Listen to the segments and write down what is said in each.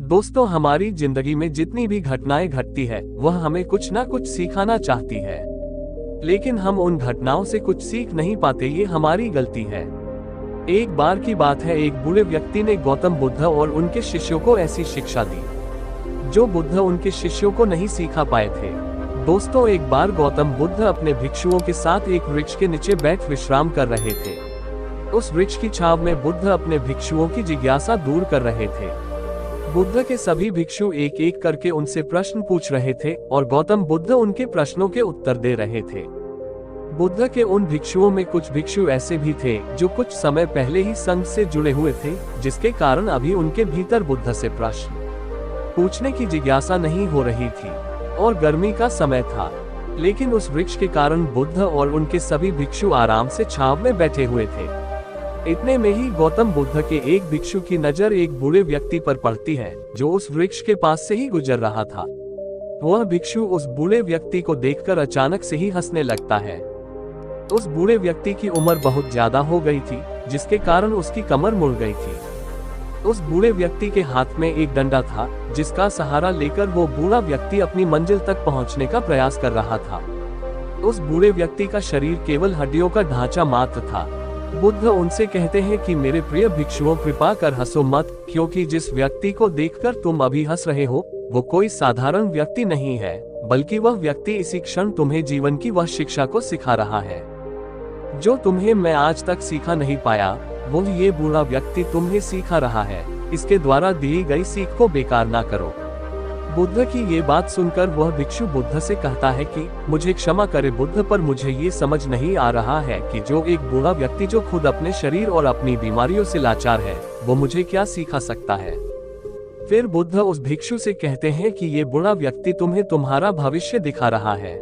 दोस्तों, हमारी जिंदगी में जितनी भी घटनाएं घटती है वह हमें कुछ ना कुछ सिखाना चाहती है, लेकिन हम उन घटनाओं से कुछ सीख नहीं पाते। ये हमारी गलती है। एक बार की बात है, एक बूढ़े व्यक्ति ने गौतम बुद्ध और उनके शिष्यों को ऐसी शिक्षा दी जो बुद्ध उनके शिष्यों को नहीं सिखा पाए थे। दोस्तों, एक बार गौतम बुद्ध अपने भिक्षुओं के साथ एक वृक्ष के नीचे बैठ विश्राम कर रहे थे। उस वृक्ष की छांव में बुद्ध अपने भिक्षुओं की जिज्ञासा दूर कर रहे थे। बुद्ध के सभी भिक्षु एक एक करके उनसे प्रश्न पूछ रहे थे और गौतम बुद्ध उनके प्रश्नों के उत्तर दे रहे थे। बुद्ध के उन भिक्षुओं में कुछ भिक्षु ऐसे भी थे जो कुछ समय पहले ही संघ से जुड़े हुए थे, जिसके कारण अभी उनके भीतर बुद्ध से प्रश्न पूछने की जिज्ञासा नहीं हो रही थी और गर्मी का समय था। लेकिन उस वृक्ष के कारण बुद्ध और उनके सभी भिक्षु आराम से छांव में बैठे हुए थे। इतने में ही गौतम बुद्ध के एक भिक्षु की नजर एक बूढ़े व्यक्ति पर पड़ती है जो उस वृक्ष के पास से ही गुजर रहा था। वह भिक्षु उस बूढ़े व्यक्ति को देखकर अचानक से ही हंसने लगता है। उस बूढ़े व्यक्ति की उम्र बहुत ज्यादा हो गई थी, जिसके कारण उसकी कमर मुड़ गई थी। उस बूढ़े व्यक्ति के हाथ में एक डंडा था, जिसका सहारा लेकर वो बूढ़ा व्यक्ति अपनी मंजिल तक पहुंचने का प्रयास कर रहा था। उस बूढ़े व्यक्ति का शरीर केवल हड्डियों का ढांचा मात्र था। बुद्ध उनसे कहते हैं कि मेरे प्रिय भिक्षुओं, कृपा कर हंसो मत, क्योंकि जिस व्यक्ति को देखकर तुम अभी हंस रहे हो वो कोई साधारण व्यक्ति नहीं है, बल्कि वह व्यक्ति इसी क्षण तुम्हें जीवन की वह शिक्षा को सिखा रहा है जो तुम्हें मैं आज तक सिखा नहीं पाया। वो ये बूढ़ा व्यक्ति तुम्हें सिखा रहा है। इसके द्वारा दी गई सीख को बेकार ना करो। बुद्ध की ये बात सुनकर वह भिक्षु बुद्ध से कहता है कि मुझे क्षमा करे बुद्ध, पर मुझे ये समझ नहीं आ रहा है कि जो एक बूढ़ा व्यक्ति जो खुद अपने शरीर और अपनी बीमारियों से लाचार है, वो मुझे क्या सिखा सकता है। फिर बुद्ध उस भिक्षु से कहते हैं कि ये बूढ़ा व्यक्ति तुम्हें तुम्हारा भविष्य दिखा रहा है।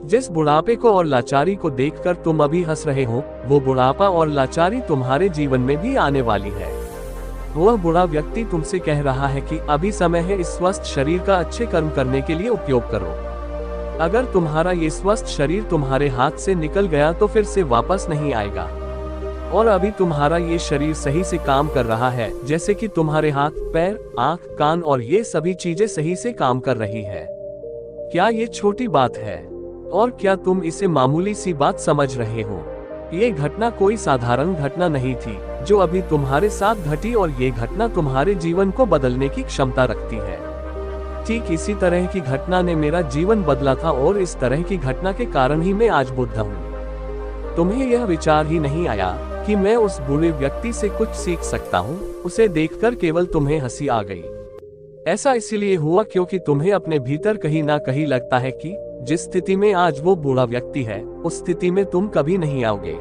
जिस बुढ़ापे को और लाचारी को देखकर तुम अभी हंस रहे हो, वो बुढ़ापा और लाचारी तुम्हारे जीवन में भी आने वाली है। वह बूढ़ा व्यक्ति तुमसे कह रहा है कि अभी समय है इस स्वस्थ शरीर का अच्छे कर्म करने के लिए उपयोग करो। अगर तुम्हारा ये स्वस्थ शरीर तुम्हारे हाथ से निकल गया तो फिर से वापस नहीं आएगा। और अभी तुम्हारा ये शरीर सही से काम कर रहा है, जैसे कि तुम्हारे हाथ, पैर, आंख, कान और ये सभी चीजें सही से काम कर रही है। क्या ये छोटी बात है? और क्या तुम इसे मामूली सी बात समझ रहे हो? ये घटना कोई साधारण घटना नहीं थी जो अभी तुम्हारे साथ घटी, और ये घटना तुम्हारे जीवन को बदलने की क्षमता रखती है। ठीक इसी तरह की घटना ने मेरा जीवन बदला था और इस तरह की घटना के कारण ही मैं आज बुद्ध हूँ। तुम्हें यह विचार ही नहीं आया कि मैं उस बूढ़े व्यक्ति से कुछ सीख सकता हूँ। उसे देखकर केवल तुम्हें हंसी आ गई। ऐसा इसलिए हुआ क्योंकि तुम्हें अपने भीतर कहीं ना कहीं लगता है कि जिस स्थिति में आज वो बूढ़ा व्यक्ति है, उस स्थिति में तुम कभी नहीं आओगे।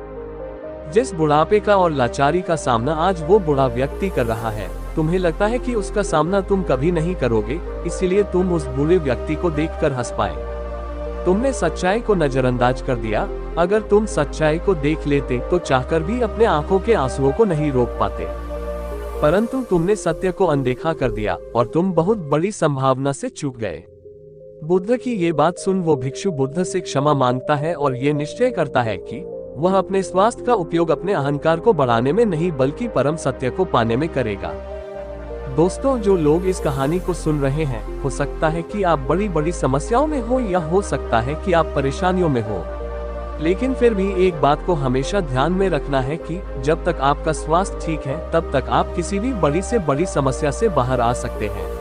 जिस बुढ़ापे का और लाचारी का सामना आज वो बूढ़ा व्यक्ति कर रहा है, तुम्हें लगता है कि उसका सामना तुम कभी नहीं करोगे, इसीलिए तुम उस बूढ़े व्यक्ति को देखकर हंस पाए। तुमने सच्चाई को नजरअंदाज कर दिया। अगर तुम सच्चाई को देख लेते तो चाहकर भी अपने आंखों के आंसुओं को नहीं रोक पाते, परंतु तुमने सत्य को अनदेखा कर दिया और तुम बहुत बड़ी संभावना से चूक गए। बुद्ध की ये बात सुन वो भिक्षु बुद्ध से क्षमा मांगता है और ये निश्चय करता है कि वह अपने स्वास्थ्य का उपयोग अपने अहंकार को बढ़ाने में नहीं बल्कि परम सत्य को पाने में करेगा। दोस्तों, जो लोग इस कहानी को सुन रहे हैं, हो सकता है कि आप बड़ी बड़ी समस्याओं में हो या हो सकता है कि आप परेशानियों में हो, लेकिन फिर भी एक बात को हमेशा ध्यान में रखना है कि जब तक आपका स्वास्थ्य ठीक है तब तक आप किसी भी बड़ी से बड़ी समस्या से बाहर आ सकते हैं।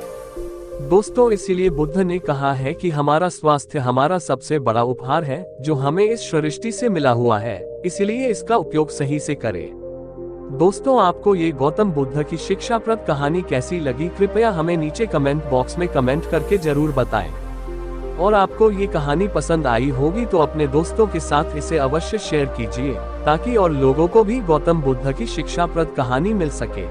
दोस्तों, इसीलिए बुद्ध ने कहा है कि हमारा स्वास्थ्य हमारा सबसे बड़ा उपहार है जो हमें इस सृष्टि से मिला हुआ है, इसलिए इसका उपयोग सही से करें। दोस्तों, आपको ये गौतम बुद्ध की शिक्षाप्रद कहानी कैसी लगी, कृपया हमें नीचे कमेंट बॉक्स में कमेंट करके जरूर बताएं। और आपको ये कहानी पसंद आई होगी तो अपने दोस्तों के साथ इसे अवश्य शेयर कीजिए, ताकि और लोगों को भी गौतम बुद्ध की शिक्षाप्रद कहानी मिल सके।